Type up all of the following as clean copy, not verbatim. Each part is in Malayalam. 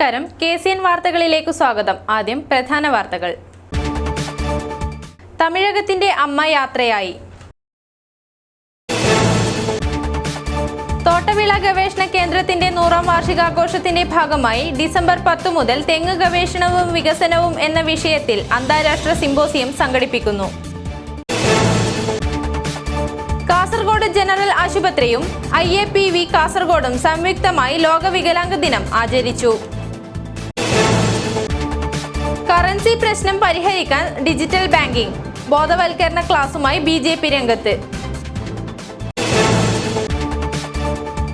നമസ്കാരം, KCN വാർത്തകളിലേക്ക് സ്വാഗതം. ആദ്യം പ്രധാന വാർത്തകൾ. തമിഴകത്തിന്റെ അമ്മ യാത്രയായി. തോട്ടവിള ഗവേഷണ കേന്ദ്രത്തിന്റെ 100ാം വാർഷികാഘോഷത്തിന്റെ ഭാഗമായി ഡിസംബർ 10 മുതൽ തെങ്ങ് ഗവേഷണവും വികസനവും എന്ന വിഷയത്തിൽ അന്താരാഷ്ട്ര സിംപോസിയം സംഘടിപ്പിക്കുന്നു. കാസർഗോഡ് ജനറൽ ആശുപത്രിയും IAPV കാസർഗോഡും സംയുക്തമായി ലോക വികലാംഗ ദിനം ആചരിച്ചു. കറൻസി പ്രശ്നം പരിഹരിക്കാൻ ഡിജിറ്റൽ ബാങ്കിംഗ് ബോധവൽക്കരണ ക്ലാസുമായി BJP രംഗത്ത്.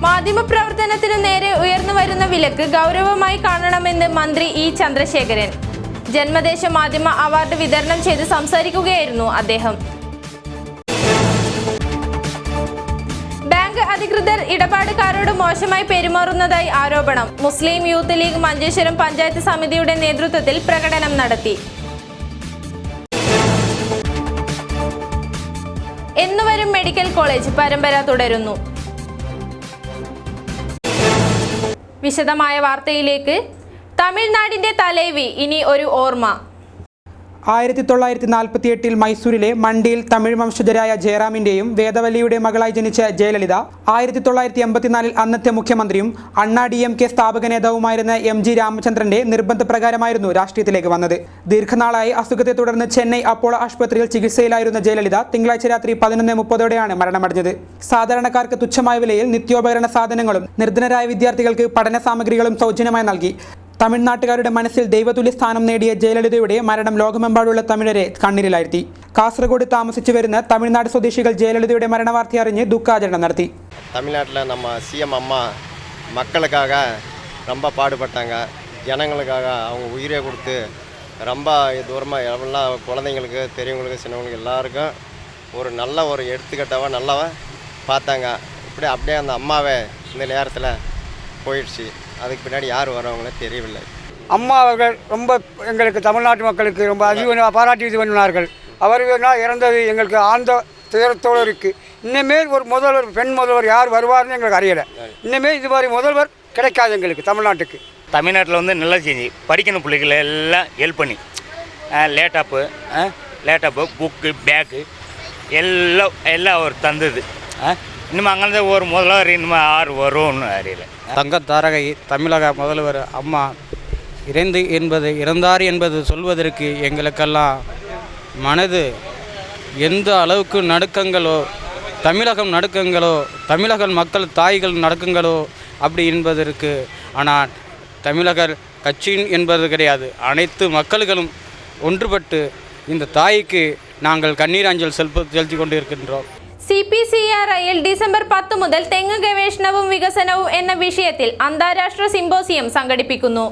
മാധ്യമപ്രവർത്തനത്തിനു നേരെ ഉയർന്നുവരുന്ന വിലക്ക് ഗൗരവമായി കാണണമെന്ന് മന്ത്രി E. ചന്ദ്രശേഖരൻ. ജന്മദേശ മാധ്യമ അവാർഡ് വിതരണം ചെയ്ത് സംസാരിക്കുകയായിരുന്നു അദ്ദേഹം. ബാങ്ക് അധികൃതർ ഇടപാടുകാരോട് മോശമായി പെരുമാറുന്നതായി ആരോപണം. മുസ്ലിം യൂത്ത് ലീഗ് മഞ്ചേശ്വരം പഞ്ചായത്ത് സമിതിയുടെ നേതൃത്വത്തിൽ പ്രകടനം നടത്തി. എന്നുവരും മെഡിക്കൽ കോളേജ് പരമ്പര തുടരുന്നു. വിശദമായ വാർത്തയിലേക്ക്. തമിഴ്നാടിന്റെ തലൈവി ഇനി ഒരു ഓർമ്മ. 1948 മൈസൂരിലെ മണ്ടിയിൽ തമിഴ് വംശജരായ ജയറാമിന്റെയും വേദവല്ലിയുടെ മകളായി ജനിച്ച ജയലളിത 1984 അന്നത്തെ മുഖ്യമന്ത്രിയും അണ്ണാ DMK സ്ഥാപക നേതാവുമായിരുന്ന MG രാമചന്ദ്രന്റെ നിർബന്ധപ്രകാരമായിരുന്നു രാഷ്ട്രീയത്തിലേക്ക് വന്നത്. ദീർഘനാളായി അസുഖത്തെ തുടർന്ന് ചെന്നൈ അപ്പോളോ ആശുപത്രിയിൽ ചികിത്സയിലായിരുന്ന ജയലളിത തിങ്കളാഴ്ച രാത്രി 11:30 മരണമടഞ്ഞത്. സാധാരണക്കാർക്ക് തുച്ഛമായ വിലയിൽ നിത്യോപകരണ സാധനങ്ങളും നിർധനരായ വിദ്യാർത്ഥികൾക്ക് പഠന സാമഗ്രികളും സൗജന്യമായി നൽകി. തമിഴ്നാട്ടുകാരുടെ മനസ്സിൽ ദൈവതുല്യ സ്ഥാനം നേടിയ ജയലളിതയുടെ മരണം ലോകമെമ്പാടുള്ള തമിഴരെ കണ്ണീരിലാഴ്ത്തി. കാസർഗോഡ് താമസിച്ചു വരുന്ന തമിഴ്നാട് സ്വദേശികൾ ജയലളിതയുടെ മരണവാർത്ത അറിഞ്ഞ് ദുഃഖാചരണം നടത്തി. தமிழ்நாட்டில் நம்ம CM அம்மா மக்களுக்காக ரொம்ப பாடுபட்டாங்க. ஜனங்களுக்காக அவங்க உயிரை கொடுத்து ரொம்ப தூரமாக எல்லா குழந்தைங்களுக்கு பெரியவங்களுக்கு சின்னவங்களுக்கு எல்லாருக்கும் ஒரு நல்ல ஒரு எடுத்துக்காட்டாக நல்லா பார்த்தாங்க. அப்படியே அந்த அம்மாவை இந்த நேரத்தில் போயிடுச்சு. அதுக்கு பின்னாடி யார் வரவங்களே தெரியவில்லை. அம்மா அவர்கள் ரொம்ப எங்களுக்கு தமிழ்நாட்டு மக்களுக்கு ரொம்ப பாராட்டி இது பண்ணினார்கள். அவர்கள் இறந்தது எங்களுக்கு ஆழ்ந்த துயரத்தோடு இருக்குது. இன்னுமேல் ஒரு முதல்வர், பெண் முதல்வர் யார் வருவார்னு எங்களுக்கு அறியலை. இன்னுமேல் இது மாதிரி முதல்வர் கிடைக்காது எங்களுக்கு தமிழ்நாட்டுக்கு. தமிழ்நாட்டில் வந்து நல்லா செஞ்சு படிக்கணும் பிள்ளைகளை எல்லாம் ஹெல்ப் பண்ணி லேப்டாப்பு புக்கு பேக்கு எல்லாம் அவர் தந்தது. இன்னும் அங்கே ஒரு முதல்வர் இன்னும் யார் வரும்னு அறியலை. தங்க தாரகை தமிழக முதல்வர் அம்மா இறந்தார் என்பது சொல்வதற்கு எங்களுக்கெல்லாம் மனது எந்த அளவுக்கு நடுக்கங்களோ, தமிழக மக்கள் தாய்கள் நடுக்கங்களோ அப்படி என்பதற்கு. ஆனால் தமிழகர் கட்சியின் என்பது கிடையாது. அனைத்து மக்களும் ஒன்றுபட்டு இந்த தாய்க்கு நாங்கள் கண்ணீர் அஞ்சல் செலுத்தி கொண்டு இருக்கின்றோம். CPCRIൽ ഡിസംബർ 10 മുതൽ തെങ്ങ് ഗവേഷണവും വികസനവും എന്ന വിഷയത്തിൽ അന്താരാഷ്ട്ര സിംപോസിയം സംഘടിപ്പിക്കുന്നു.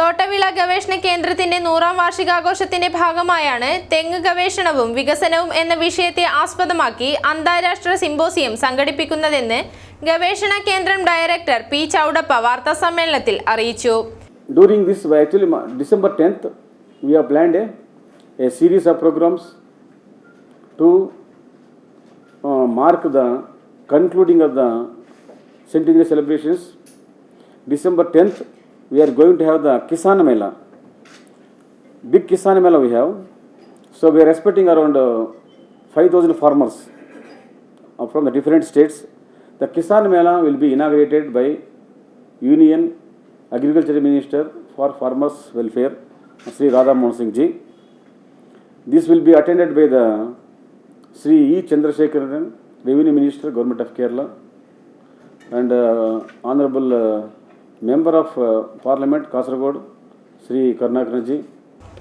തോട്ടവിള ഗവേഷണ കേന്ദ്രത്തിന്റെ 100ാം വാർഷികാഘോഷത്തിന്റെ ഭാഗമായാണ് തെങ്ങ് ഗവേഷണവും വികസനവും എന്ന വിഷയത്തെ ആസ്പദമാക്കി അന്താരാഷ്ട്ര സിംപോസിയം സംഘടിപ്പിക്കുന്നതെന്ന് ഗവേഷണ കേന്ദ്രം ഡയറക്ടർ P. ചൗഡപ്പ വാർത്താ സമ്മേളനത്തിൽ അറിയിച്ചു. During this actually December 10th we have planned a series of programs to mark the concluding of the centenary celebrations. December 10th we are going to have the Kisan Mela, big Kisan Mela we have. So we are expecting around 5,000 farmers from the different states. The Kisan Mela will be inaugurated by Union Agriculture Minister for Farmers Welfare, Sri Radha Mohan Singh Ji. This will be attended by the Sri E. Chandrasekharan, Revenue Minister, Government of Kerala, and Honorable Member of Parliament, Kasaragod, Sri Karnakaran Ji.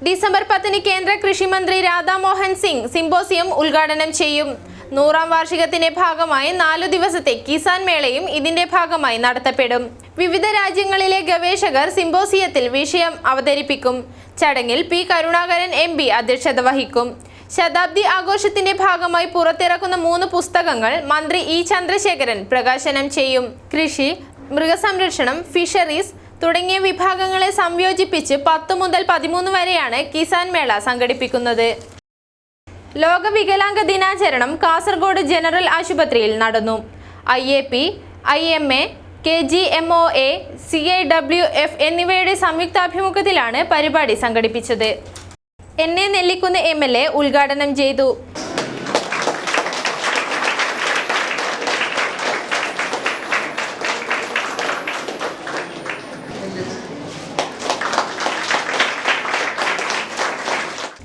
December 10 കേന്ദ്ര കൃഷി മന്ത്രി രാധാ മോഹൻ സിംഗ് സിംപോസിയം ഉദ്ഘാടനം ചെയ്യും. 100ാം വാർഷികത്തിന്റെ ഭാഗമായി 4 ദിവസത്തെ കിസാൻ മേളയും ഇതിന്റെ ഭാഗമായി നടത്തപ്പെടും. വിവിധ രാജ്യങ്ങളിലെ ഗവേഷകർ സിംപോസിയത്തിൽ വിഷയം അവതരിപ്പിക്കും. ചടങ്ങിൽ P. കരുണാകരൻ MP അധ്യക്ഷത വഹിക്കും. ശതാബ്ദി ആഘോഷത്തിന്റെ ഭാഗമായി പുറത്തിറക്കുന്ന 3 പുസ്തകങ്ങൾ മന്ത്രി E. ചന്ദ്രശേഖരൻ പ്രകാശനം ചെയ്യും. കൃഷി, മൃഗസംരക്ഷണം, ഫിഷറീസ് തുടങ്ങിയ വിഭാഗങ്ങളെ സംയോജിപ്പിച്ച് 10 മുതൽ 13 വരെയാണ് കിസാൻ മേള സംഘടിപ്പിക്കുന്നത്. ലോക വികലാംഗ ദിനാചരണം കാസർഗോഡ് ജനറൽ ആശുപത്രിയിൽ നടന്നു. IAP, IMA, KGMOA, CIWF എന്നിവയുടെ സംയുക്താഭിമുഖ്യത്തിലാണ് പരിപാടി സംഘടിപ്പിച്ചത്. NA നെല്ലിക്കുന്ന് MLA ഉദ്ഘാടനം ചെയ്തു.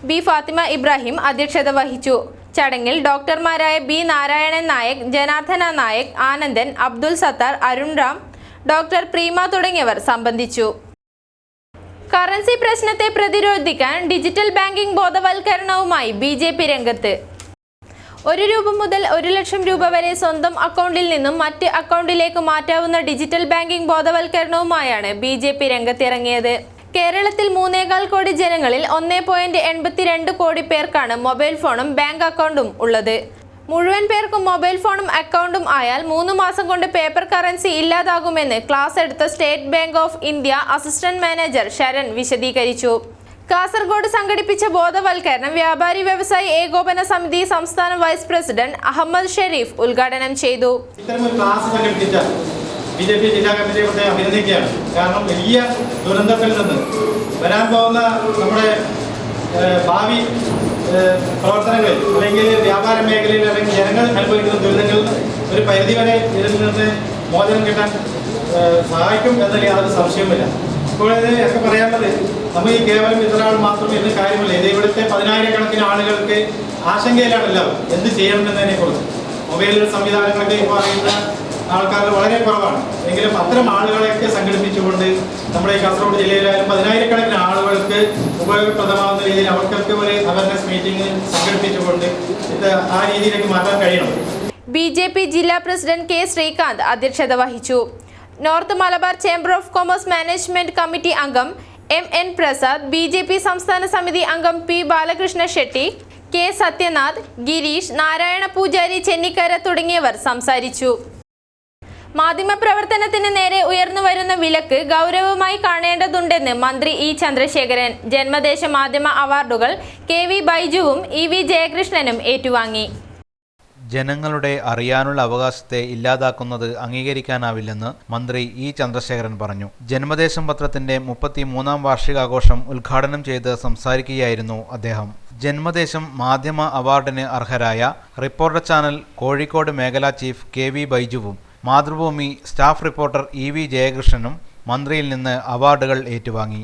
B. ഫാത്തിമ ഇബ്രാഹിം അധ്യക്ഷത വഹിച്ചു. ചടങ്ങിൽ ഡോക്ടർമാരായ B. നാരായണൻ നായക്, ജനാർദ്ദന നായക്, ആനന്ദൻ, അബ്ദുൽ സത്താർ, അരുൺ റാം, ഡോക്ടർ പ്രീമ തുടങ്ങിയവർ സംബന്ധിച്ചു. കറൻസി പ്രശ്നത്തെ പ്രതിരോധിക്കാൻ ഡിജിറ്റൽ ബാങ്കിംഗ് ബോധവൽക്കരണവുമായി BJP രംഗത്ത്. 1 രൂപ മുതൽ 1 ലക്ഷം രൂപ വരെ സ്വന്തം അക്കൗണ്ടിൽ നിന്നും മറ്റ് അക്കൗണ്ടിലേക്ക് മാറ്റാവുന്ന ഡിജിറ്റൽ ബാങ്കിംഗ് ബോധവൽക്കരണവുമായാണ് BJP രംഗത്തിറങ്ങിയത്. കേരളത്തിൽ 3.25 കോടി ജനങ്ങളിൽ 1.82 കോടി പേർക്കാണ് മൊബൈൽ ഫോണും ബാങ്ക് അക്കൗണ്ടും ഉള്ളത്. മുഴുവൻ പേർക്കും മൊബൈൽ ഫോണും അക്കൗണ്ടും ആയാൽ 3 മാസം കൊണ്ട് പേപ്പർ കറൻസി ഇല്ലാതാകുമെന്ന് ക്ലാസ് എടുത്ത State Bank of India assistant manager Sharan വിശദീകരിച്ചു. കാസർഗോഡ് സംഘടിപ്പിച്ച ബോധവൽക്കരണം വ്യാപാരി വ്യവസായി ഏകോപന സമിതി സംസ്ഥാന വൈസ് പ്രസിഡന്റ് അഹമ്മദ് ഷെരീഫ് ഉദ്ഘാടനം ചെയ്തു. BJP ജില്ലാ കമ്മിറ്റിയെ അഭിനന്ദിക്കുകയാണ്. കാരണം വലിയ ദുരന്തത്തിൽ നിന്ന് വരാൻ പോകുന്ന നമ്മുടെ ഭാവി പ്രവർത്തനങ്ങളിൽ അല്ലെങ്കിൽ വ്യാപാര മേഖലയിൽ അല്ലെങ്കിൽ ജനങ്ങൾ അനുഭവിക്കുന്ന ദുരിതങ്ങളിൽ ഒരു പരിധിവരെ ഇതിൽ നിന്ന് മോചനം കിട്ടാൻ സഹായിക്കും എന്നതിൽ യാതൊരു സംശയവുമില്ല. ഇപ്പോൾ ഒക്കെ പറയാനുള്ളത് നമ്മൾ ഈ കേവലം ഇതൊരാൾ മാത്രം ഇന്ന് കാര്യമില്ല. ഇത് ഇവിടുത്തെ 10,000-കണക്കിന് ആളുകൾക്ക് ആശങ്കയിലാണല്ലോ എന്ത് ചെയ്യണമെന്നതിനെ കുറിച്ച്. മൊബൈൽ സംവിധാനങ്ങളൊക്കെ ഇപ്പോൾ അറിയുന്ന ആൾക്കാർ വളരെ കുറവാണ്. എങ്കിലും അത്തരം ആളുകളെയൊക്കെ സംഘടിപ്പിച്ചുകൊണ്ട് നമ്മുടെ ഈ കാസർഗോഡ് ജില്ലയിലായാലും 10,000-കണക്കിന് ആളുകൾക്ക് ഉപയോഗപ്രദമാകുന്ന രീതിയിൽ അവർക്കൊക്കെ ഒരു അവയർനെസ് മീറ്റിംഗ് സംഘടിപ്പിച്ചുകൊണ്ട് ഇത് ആ രീതിയിലേക്ക് മാറ്റാൻ കഴിയണം. BJP ജില്ലാ പ്രസിഡന്റ് K. ശ്രീകാന്ത് അധ്യക്ഷത വഹിച്ചു. North Malabar chamber of commerce management committee അംഗം MN പ്രസാദ്, BJP സംസ്ഥാന സമിതി അംഗം P. ബാലകൃഷ്ണ ഷെട്ടി, K. സത്യനാഥ്, ഗിരീഷ്, നാരായണ പൂജാരി, ചെന്നിക്കര തുടങ്ങിയവർ സംസാരിച്ചു. മാധ്യമപ്രവർത്തനത്തിന് നേരെ ഉയർന്നു വരുന്ന വിലക്ക് ഗൗരവമായി കാണേണ്ടതുണ്ടെന്ന് മന്ത്രി E. ചന്ദ്രശേഖരൻ. ജന്മദേശ മാധ്യമ അവാർഡുകൾ KV ബൈജുവും EV ജയകൃഷ്ണനും ഏറ്റുവാങ്ങി. ജനങ്ങളുടെ അറിയാനുള്ള അവകാശത്തെ ഇല്ലാതാക്കുന്നത് അംഗീകരിക്കാനാവില്ലെന്ന് മന്ത്രി E. ചന്ദ്രശേഖരൻ പറഞ്ഞു. ജന്മദേശം പത്രത്തിന്റെ 33ാം വാർഷികാഘോഷം ഉദ്ഘാടനം ചെയ്ത് സംസാരിക്കുകയായിരുന്നു അദ്ദേഹം. ജന്മദേശം മാധ്യമ അവാർഡിന് അർഹരായ റിപ്പോർട്ടർ ചാനൽ കോഴിക്കോട് മേഖലാ ചീഫ് KV ബൈജുവും മാതൃഭൂമി സ്റ്റാഫ് റിപ്പോർട്ടർ EV ജയകൃഷ്ണനും മന്ത്രിയിൽ നിന്ന് അവാർഡുകൾ ഏറ്റുവാങ്ങി.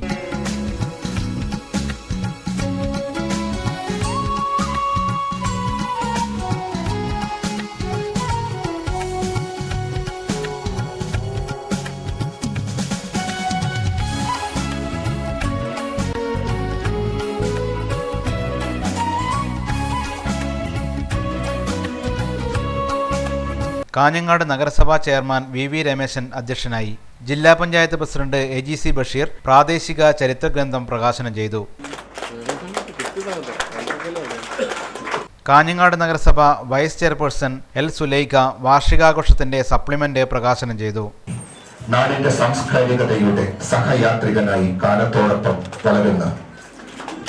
കാഞ്ഞങ്ങാട് നഗരസഭാ ചെയർമാൻ VV രമേശൻ അധ്യക്ഷനായി. ജില്ലാ പഞ്ചായത്ത് പ്രസിഡന്റ് AGC ബഷീർ പ്രാദേശിക ചരിത്രഗ്രന്ഥം പ്രകാശനം ചെയ്തു. കാഞ്ഞങ്ങാട് നഗരസഭ വൈസ് ചെയർപേഴ്സൺ L. സുലൈഖ വാർഷികാഘോഷത്തിന്റെ സപ്ലിമെന്റ് പ്രകാശനം ചെയ്തു. നാടിന്റെ സാംസ്കാരികതയുടെ സഹയാത്രികനായി കാലത്തോടൊപ്പം വളരുന്ന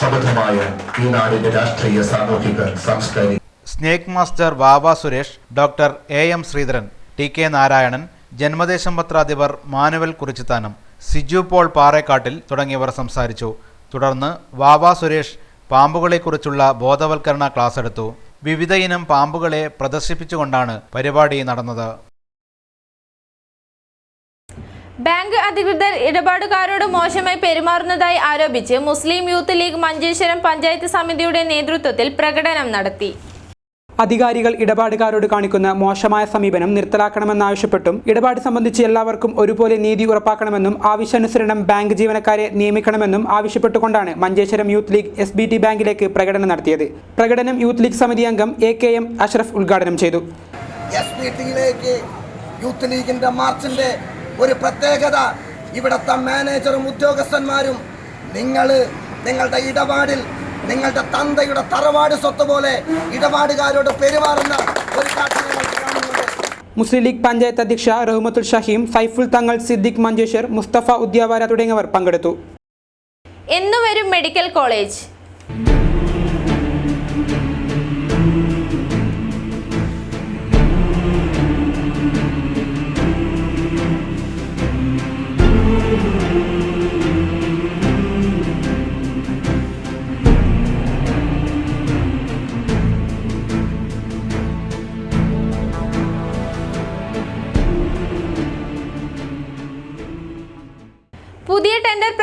സമൃദ്ധമായ ഈ നാടിന്റെ രാഷ്ട്രീയ, സാമൂഹിക, സാംസ്കാരിക snake master Vava Suresh, doctor AM Sreedharan, TK Narayanan, Janmadesam പത്രാധിപർ മാനുവൽ കുറിച്ചിത്താനം, സിജു പോൾ പാറേക്കാട്ടിൽ തുടങ്ങിയവർ സംസാരിച്ചു. തുടർന്ന് വാവ സുരേഷ് പാമ്പുകളെക്കുറിച്ചുള്ള ബോധവൽക്കരണ ക്ലാസ് എടുത്തു. വിവിധ ഇനം പാമ്പുകളെ പ്രദർശിപ്പിച്ചുകൊണ്ടാണ് പരിപാടി നടന്നത്. ബാങ്ക് അധികൃതർ ഇടപാടുകാരോട് മോശമായി പെരുമാറുന്നതായി ആരോപിച്ച് മുസ്ലിം യൂത്ത് ലീഗ് മഞ്ചേശ്വരം പഞ്ചായത്ത് സമിതിയുടെ നേതൃത്വത്തിൽ പ്രകടനം നടത്തി. അധികാരികൾ ഇടപാടുകാരോട് കാണിക്കുന്ന മോശമായ സമീപനം നിർത്തലാക്കണമെന്നാവശ്യപ്പെട്ടും ഇടപാട് സംബന്ധിച്ച് എല്ലാവർക്കും ഒരുപോലെ നീതി ഉറപ്പാക്കണമെന്നും ആവശ്യാനുസരണം ബാങ്ക് ജീവനക്കാരെ നിയമിക്കണമെന്നും ആവശ്യപ്പെട്ടുകൊണ്ടാണ് മഞ്ചേശ്വരം യൂത്ത് ലീഗ് SBT ബാങ്കിലേക്ക് പ്രകടനം നടത്തിയത്. പ്രകടനം യൂത്ത് ലീഗ് സമിതി അംഗം AKM അഷ്റഫ് ഉദ്ഘാടനം ചെയ്തു. SBTയിലേക്ക് യൂത്ത് ലീഗിന്റെ മാർച്ചിന്റെ ഒരു പ്രത്യേകത, ഇവിടുത്തെ മാനേജറും ഉദ്യോഗസ്ഥന്മാരും നിങ്ങളുടെ ഇടപാടിൽ നിങ്ങളുടെ തന്തയുടെ തറവാട് സ്വത്ത് പോലെ ഇടപാടുകാരോട് പെരുമാറുന്ന ഒരു കാഴ്ച കാണുന്നുണ്ട്. മുസ്ലിം ലീഗ് പഞ്ചായത്ത് അധ്യക്ഷ റഹ്മത്തുൽ ഷഹീം, സൈഫുൽ തങ്ങൾ, സിദ്ദിഖ് മഞ്ചേശ്വർ, മുസ്തഫ ഉദ്യാവര തുടങ്ങിയവർ പങ്കെടുത്തു. എന്നുവരും മെഡിക്കൽ കോളേജ്.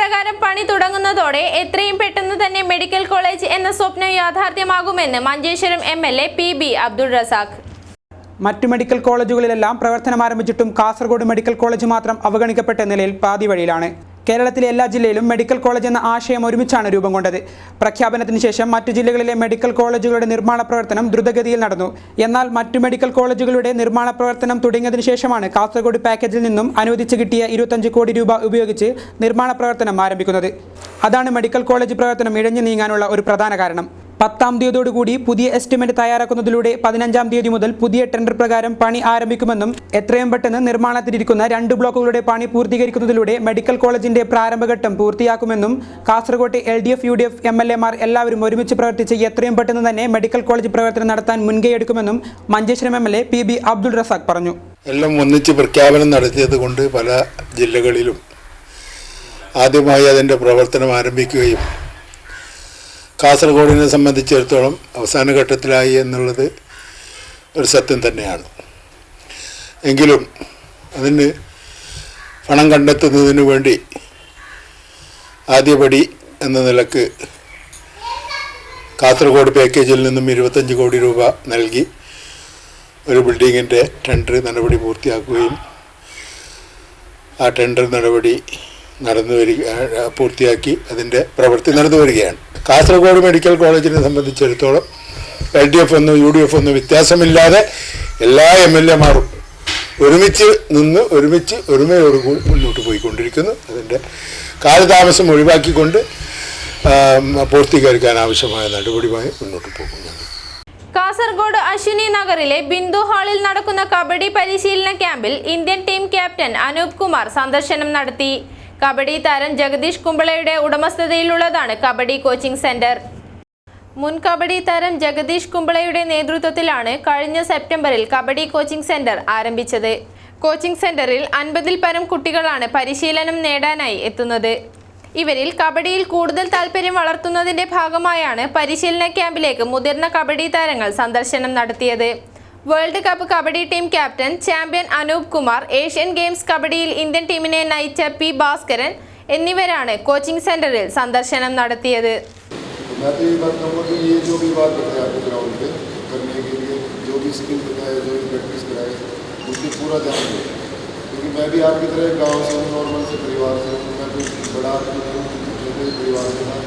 പ്രകാരം പണി തുടങ്ങുന്നതോടെ എത്രയും പെട്ടെന്ന് തന്നെ മെഡിക്കൽ കോളേജ് എന്ന സ്വപ്നം യാഥാർത്ഥ്യമാകുമെന്ന് മഞ്ചേശ്വരം MLA PB അബ്ദുൾ റസാഖ്. മറ്റു മെഡിക്കൽ കോളേജുകളിലെല്ലാം പ്രവർത്തനം ആരംഭിച്ചിട്ടും കാസർഗോഡ് മെഡിക്കൽ കോളേജ് മാത്രം അവഗണിക്കപ്പെട്ട നിലയിൽ പാതി വഴിയിലാണ്. കേരളത്തിലെ എല്ലാ ജില്ലയിലും മെഡിക്കൽ കോളേജ് എന്ന ആശയം ഒരുമിച്ചാണ് രൂപം കൊണ്ടത്. പ്രഖ്യാപനത്തിന് ശേഷം മറ്റു ജില്ലകളിലെ മെഡിക്കൽ കോളേജുകളുടെ നിർമ്മാണ പ്രവർത്തനം ദ്രുതഗതിയിൽ നടന്നു. എന്നാൽ മറ്റു മെഡിക്കൽ കോളേജുകളുടെ നിർമ്മാണ പ്രവർത്തനം തുടങ്ങിയതിനു ശേഷമാണ് കാസർഗോഡ് പാക്കേജിൽ നിന്നും അനുവദിച്ചു കിട്ടിയ 25 കോടി രൂപ ഉപയോഗിച്ച് നിർമ്മാണ പ്രവർത്തനം ആരംഭിക്കുന്നത്. അതാണ് മെഡിക്കൽ കോളേജ് പ്രവർത്തനം ഇഴഞ്ഞു നീങ്ങാനുള്ള ഒരു പ്രധാന കാരണം. 10-ാം തീയതിയോടുകൂടി പുതിയ എസ്റ്റിമേറ്റ് തയ്യാറാക്കുന്നതിലൂടെ 15-ാം തീയതി മുതൽ പുതിയ ടെൻഡർ പ്രകാരം പണി ആരംഭിക്കുമെന്നും എത്രയും പെട്ടെന്ന് നിർമ്മാണത്തിലിരിക്കുന്ന 2 ബ്ലോക്കുകളുടെ പണി പൂർത്തീകരിക്കുന്നതിലൂടെ മെഡിക്കൽ കോളേജിന്റെ പ്രാരംഭഘട്ടം പൂർത്തിയാക്കുമെന്നും കാസർഗോട്ടെ LDF UDF MLA-മാർ എല്ലാവരും ഒരുമിച്ച് പ്രവർത്തിച്ച് എത്രയും പെട്ടെന്ന് തന്നെ മെഡിക്കൽ കോളേജ് പ്രവർത്തനം നടത്താൻ മുൻകൈയെടുക്കുമെന്നും മഞ്ചേശ്വരം MLA PB അബ്ദുൾ റസാഖ് പറഞ്ഞു. എല്ലാം ഒന്നിച്ച് പ്രഖ്യാപനം നടത്തിയത് കൊണ്ട് പല ജില്ലകളിലും ആദ്യമായി അതിൻ്റെ പ്രവർത്തനം ആരംഭിക്കുകയും കാസർഗോഡിനെ സംബന്ധിച്ചിടത്തോളം അവസാന ഘട്ടത്തിലായി എന്നുള്ളത് ഒരു സത്യം തന്നെയാണ്. എങ്കിലും അതിന് പണം കണ്ടെത്തുന്നതിന് വേണ്ടി ആദ്യപടി എന്ന നിലക്ക് കാസർഗോഡ് പാക്കേജിൽ നിന്നും 25 കോടി രൂപ നൽകി ഒരു ബിൽഡിങ്ങിൻ്റെ ടെൻഡർ നടപടി പൂർത്തിയാക്കുകയും ആ ടെൻഡർ നടപടി പൂർത്തിയാക്കി അതിൻ്റെ പ്രവൃത്തി നടന്നു വരികയാണ്. കാസർഗോഡ് മെഡിക്കൽ കോളേജിനെ സംബന്ധിച്ചിടത്തോളം LDF ഒന്നും UDF ഒന്നും വ്യത്യാസമില്ലാതെ എല്ലാ MLA-മാരും ഒരുമിച്ച് നിന്ന് ഒരുമയോടുകൂടി മുന്നോട്ട് പോയിക്കൊണ്ടിരിക്കുന്നു. അതിൻ്റെ കാലതാമസം ഒഴിവാക്കിക്കൊണ്ട് പൂർത്തീകരിക്കാൻ ആവശ്യമായ നടപടിയുമായി മുന്നോട്ട് പോകുന്നു. കാസർഗോഡ് അശ്വിനി നഗറിലെ ബിന്ദു ഹാളിൽ നടക്കുന്ന കബഡി പരിശീലന ക്യാമ്പിൽ Indian team captain Anoop Kumar സന്ദർശനം നടത്തി. കബഡി താരം ജഗദീഷ് കുംബളയുടെ ഉടമസ്ഥതയിലുള്ളതാണ് കബഡി കോച്ചിംഗ് സെന്റർ. മുൻ കബഡി താരം ജഗദീഷ് കുംബളയുടെ നേതൃത്വത്തിലാണ് കഴിഞ്ഞ സെപ്റ്റംബറിൽ കബഡി കോച്ചിംഗ് സെന്റർ ആരംഭിച്ചത്. കോച്ചിംഗ് സെന്ററിൽ 50-ൽ പരം കുട്ടികളാണ് പരിശീലനം നേടാനായി എത്തുന്നത്. ഇവരിൽ കബഡിയിൽ കൂടുതൽ താല്പര്യം വളർത്തുന്നതിന്റെ ഭാഗമായാണ് പരിശീലന ക്യാമ്പിലേക്ക് മുതിർന്ന കബഡി താരങ്ങൾ സന്ദർശനം നടത്തിയത്. World cup kabaddi team captain champion Anoop Kumar, Asian Games കബഡിയിൽ ഇന്ത്യൻ ടീമിനെ നയിച്ച P ഭാസ്കരൻ എന്നിവരാണ് കോച്ചിംഗ് സെന്ററിൽ സന്ദർശനം നടത്തിയത്. मैं भी आपकी तरह गांव से हूँ, नॉर्मल से परिवार से हूँ, मैं भी बड़ा छोटे परिवार से था,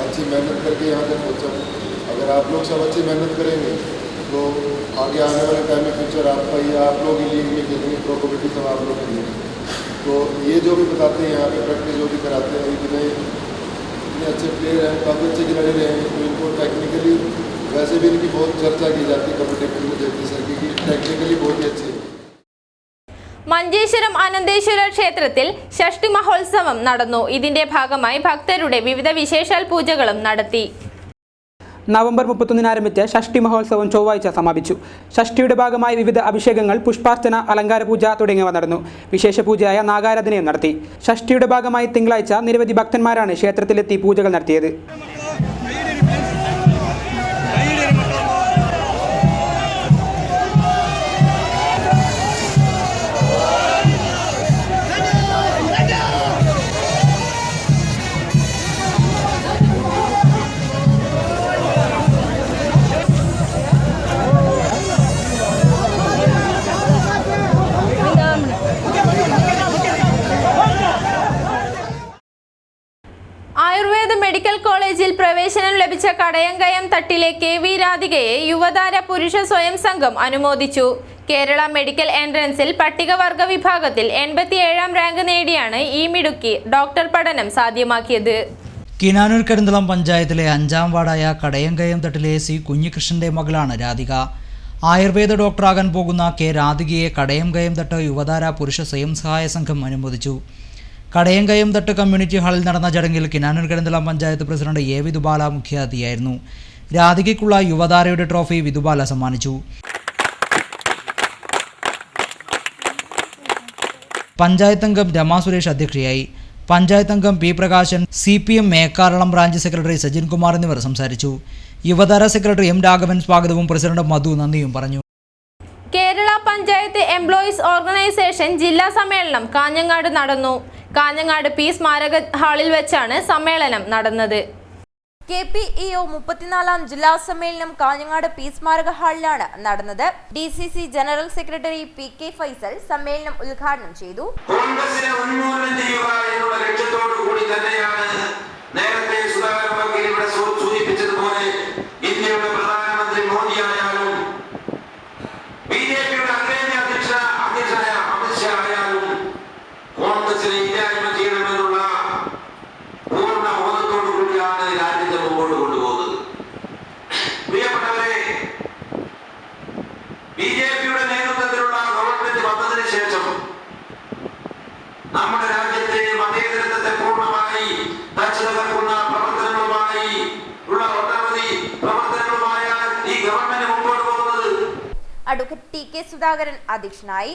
अच्छी मेहनत करके यहाँ तक पहुँचा हूँ. अगर आप लोग सब अच्छी मेहनत करेंगे तो आगे आने वाले टाइम में फ्यूचर आपका ही, आप लोग ही लीग में खेलेंगे, प्रो कबड्डी सब आप लोग खेलेंगे. तो ये जो भी बताते हैं यहाँ पे प्रैक्टिस जो भी कराते हैं, इतने अच्छे प्लेयर हैं, काफ़ी अच्छे खिलाड़ी रहे हैं, तो इनको टेक्निकली वैसे भी इनकी बहुत चर्चा की जाती है कबड्डी टीम में जगदीश सर की, टेक्निकली बहुत ही अच्छी है. മഞ്ചേശ്വരം അനന്തേശ്വര ക്ഷേത്രത്തിൽ ഷഷ്ടി മഹോത്സവം നടന്നു. ഇതിന്റെ ഭാഗമായി ഭക്തരുടെ വിവിധ വിശേഷാൽ പൂജകളും നടത്തി. നവംബർ 31 ആരംഭിച്ച ഷഷ്ടി മഹോത്സവം ചൊവ്വാഴ്ച സമാപിച്ചു. ഷഷ്ടിയുടെ ഭാഗമായി വിവിധ അഭിഷേകങ്ങൾ, പുഷ്പാർച്ചന, അലങ്കാര പൂജ തുടങ്ങിയവ നടന്നു. വിശേഷ പൂജയായ നാഗാരാധനയും നടത്തി. ഷഷ്ടിയുടെ ഭാഗമായി തിങ്കളാഴ്ച നിരവധി ഭക്തന്മാരാണ് ക്ഷേത്രത്തിലെത്തി പൂജകൾ നടത്തിയത്. ആയുർവേദ മെഡിക്കൽ കോളേജിൽ പ്രവേശനം ലഭിച്ച കടയങ്കയം തട്ടിലെ KV രാധികയെ യുവതാര പുരുഷ സ്വയം സംഘം അനുമോദിച്ചു. കേരള മെഡിക്കൽ എൻട്രൻസിൽ പട്ടികവർഗ വിഭാഗത്തിൽ 87-ാം റാങ്ക് നേടിയാണ് ഈ മിടുക്കി ഡോക്ടർ പഠനം സാധ്യമാക്കിയത്. കിനാനൂർ കരിന്തളം പഞ്ചായത്തിലെ 5-ാം വാർഡായ കടയങ്കയം തട്ടിലെ C കുഞ്ഞികൃഷ്ണന്റെ മകളാണ് രാധിക. ആയുർവേദ ഡോക്ടറാകാൻ പോകുന്ന രാധികയെ കടയങ്കയം തട്ട് യുവതാര പുരുഷ സ്വയം സഹായ സംഘം അനുമോദിച്ചു. കടയങ്കയം തട്ട് കമ്മ്യൂണിറ്റി ഹാളിൽ നടന്ന ചടങ്ങിൽ കിനാനൂർ കരിന്തളം പഞ്ചായത്ത് പ്രസിഡന്റ് A വിധുബാല മുഖ്യാതിഥിയായിരുന്നു. രാധികയ്ക്കുള്ള യുവതാരയുടെ ട്രോഫി വിധുബാല സമ്മാനിച്ചു. പഞ്ചായത്ത് അംഗം രമാ സുരേഷ് അധ്യക്ഷയായി. പഞ്ചായത്ത് അംഗം P Prakashan, CPM Mekkaralam branch secretary Sajin Kumar എന്നിവർ സംസാരിച്ചു. യുവതാര സെക്രട്ടറി M രാഘവൻ സ്വാഗതവും പ്രസിഡന്റ് മധു നന്ദിയും പറഞ്ഞു. കേരള പഞ്ചായത്ത് എംപ്ലോയീസ് ഓർഗനൈസേഷൻ ജില്ലാ സമ്മേളനം കാഞ്ഞങ്ങാട് നടന്നു. കാഞ്ഞങ്ങാട് പി സ്മാരക ഹാളിൽ വെച്ചാണ് സമ്മേളനം നടന്നത്. KPEO 34-ാം ജില്ലാ സമ്മേളനം കാഞ്ഞങ്ങാട് പി സ്മാരക ഹാളിലാണ് നടന്നത്. DCC general secretary PK Faisal സമ്മേളനം ഉദ്ഘാടനം ചെയ്തു. കോൺഗ്രസിനെ ഉന്മൂലനം ചെയ്യുക എന്നുള്ള ലക്ഷ്യത്തോടു കൂടി തന്നെയാണ് നേരത്തെ സുധാകരൻ വക്കീൽ ഇവിടെ സൂചിപ്പിച്ചതുപോലെ ഇന്ത്യയുടെ പ്രധാനമന്ത്രി മോദി ആയാലും BJPയുടെ അഖിലേന്ത്യാ അധ്യക്ഷനായ അമിത്ഷാ ആയാലും കോൺഗ്രസിനെ ഇല്ലായ്മ ചെയ്യണമെന്നുള്ള പൂർണ്ണ ബോധത്തോടു കൂടിയാണ് രാജ്യത്തെ മുമ്പോട്ട് കൊണ്ടുപോകുന്നത്. പ്രിയപ്പെട്ടവരെ, BJPയുടെ നേതൃത്വത്തിലുള്ള ഗവൺമെന്റ് വന്നതിന് ശേഷം നമ്മുടെ രാജ്യത്തെ മതേതരത്വത്തെ പൂർണ്ണമായി തച്ചുതകർക്കുന്ന പ്രവർത്തനങ്ങളുമായി ഉള്ള ഒട്ടനവധി പ്രവർത്തനങ്ങളുമായാണ് ഈ ഗവൺമെന്റ് മുമ്പോട്ട് പോകുന്നത്. അഡ്വക്കേറ്റ് TK സുധാകരൻ അധ്യക്ഷനായി.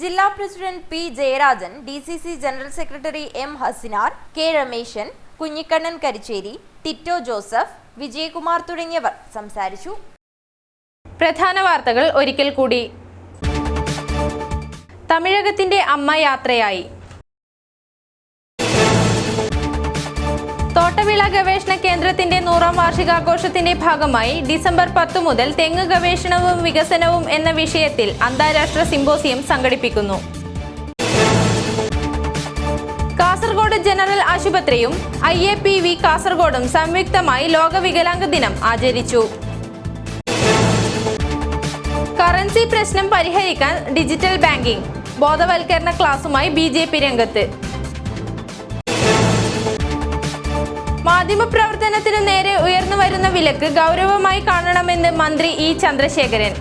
ജില്ലാ president P Jayarajan, DCC general secretary M Hasinar, K Rameshan, Kunhikannan Karicheri, Tito Joseph, Vijayakumar തുടങ്ങിയവർ സംസാരിച്ചു. പ്രധാന വാർത്തകൾ ഒരിക്കൽ കൂടി. തമിഴകത്തിന്റെ അമ്മ യാത്രയായി. തോട്ടവിള ഗവേഷണ കേന്ദ്രത്തിന്റെ 100ാം വാർഷികാഘോഷത്തിന്റെ ഭാഗമായി ഡിസംബർ 10 മുതൽ തെങ്ങ് ഗവേഷണവും വികസനവും എന്ന വിഷയത്തിൽ അന്താരാഷ്ട്ര സിംബോസിയം സംഘടിപ്പിക്കുന്നു. കാസർഗോഡ് ജനറൽ ആശുപത്രിയും IAPV കാസർഗോഡും സംയുക്തമായി ലോക വികലാംഗ ദിനം ആചരിച്ചു. കറൻസി പ്രശ്നം പരിഹരിക്കാൻ ഡിജിറ്റൽ ബാങ്കിംഗ് ബോധവൽക്കരണ ക്ലാസുമായി BJP രംഗത്ത്. മാധ്യമപ്രവർത്തനത്തിനു നേരെ ഉയർന്നുവരുന്ന വിലക്ക് ഗൗരവമായി കാണണമെന്ന് മന്ത്രി E ചന്ദ്രശേഖരൻ.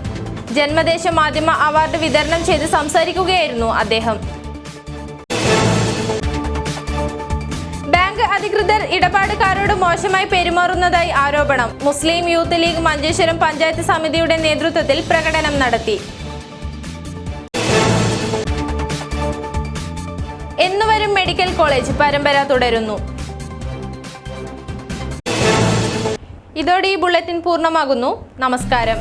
ജന്മദേശ മാധ്യമ അവാർഡ് വിതരണം ചെയ്ത് സംസാരിക്കുകയായിരുന്നു അദ്ദേഹം. ബാങ്ക് അധികൃതർ ഇടപാടുകാരോട് മോശമായി പെരുമാറുന്നതായി ആരോപണം. മുസ്ലിം യൂത്ത് ലീഗ് മഞ്ചേശ്വരം പഞ്ചായത്ത് സമിതിയുടെ നേതൃത്വത്തിൽ പ്രകടനം നടത്തി. എന്നുവരും മെഡിക്കൽ കോളേജ് പരമ്പര തുടരുന്നു. ഇതോടെ ഈ ബുള്ളറ്റിൻ പൂർണ്ണമാകുന്നു. നമസ്കാരം.